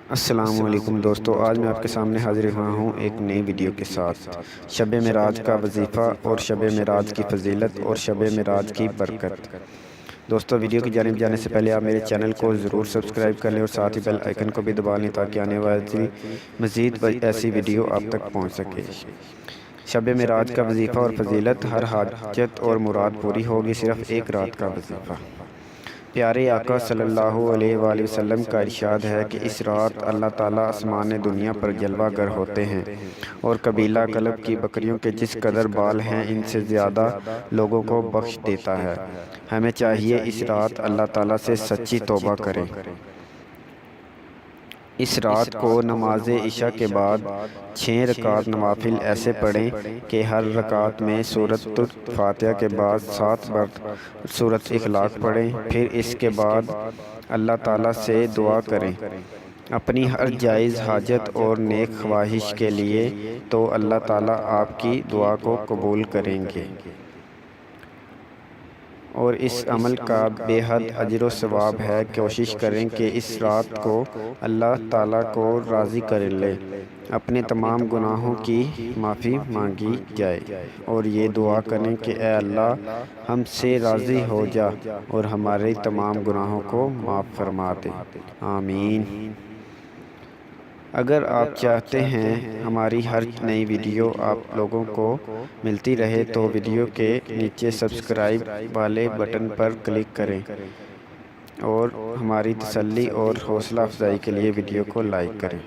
السلام علیکم دوستو، آج میں آپ کے سامنے حاضر ہوا ہوں ایک نئی ویڈیو کے ساتھ شب معراج کا وظیفہ اور شب معراج کی فضیلت اور شب معراج کی برکت۔ دوستو، ویڈیو کی جانب جانے سے پہلے آپ میرے چینل کو ضرور سبسکرائب کر لیں اور ساتھ ہی بیل آئیکن کو بھی دبا لیں تاکہ آنے والی مزید ایسی ویڈیو آپ تک پہنچ سکے۔ شب معراج کا وظیفہ اور فضیلت: ہر حاجت اور مراد پوری ہوگی، صرف ایک رات کا وظیفہ۔ پیارے آقا صلی اللہ علیہ وآلہ وسلم کا ارشاد ہے کہ اس رات اللہ تعالیٰ آسمان دنیا پر جلوہ گر ہوتے ہیں اور قبیلہ کلب کی بکریوں کے جس قدر بال ہیں ان سے زیادہ لوگوں کو بخش دیتا ہے۔ ہمیں چاہیے اس رات اللہ تعالیٰ سے سچی توبہ کریں۔ اس رات کو نماز عشاء کے بعد 6 رکعت نوافل ایسے پڑھیں کہ ہر رکعت میں سورۃ الفاتحہ کے بعد 7 بار سورۃ اخلاص پڑھیں، پھر اس کے بعد اللہ تعالیٰ سے دعا کریں اپنی ہر جائز حاجت اور نیک خواہش کے لیے، تو اللہ تعالیٰ آپ کی دعا کو قبول کریں گے اور اس عمل کا بے حد اجر و ثواب ہے۔ کوشش کریں کہ اس رات کو اللہ تعالیٰ کو راضی کر لیں، اپنے تمام گناہوں کی معافی مانگی جائے اور یہ دعا کریں کہ اے اللہ، ہم سے راضی ہو جا اور ہمارے تمام گناہوں کو معاف فرما دے، آمین۔ اگر آپ چاہتے ہیں ہماری ہر نئی ویڈیو آپ لوگوں کو ملتی رہے تو ویڈیو کے نیچے سبسکرائب والے بٹن پر کلک کریں اور ہماری تسلی اور حوصلہ افزائی کے لیے ویڈیو کو لائک کریں۔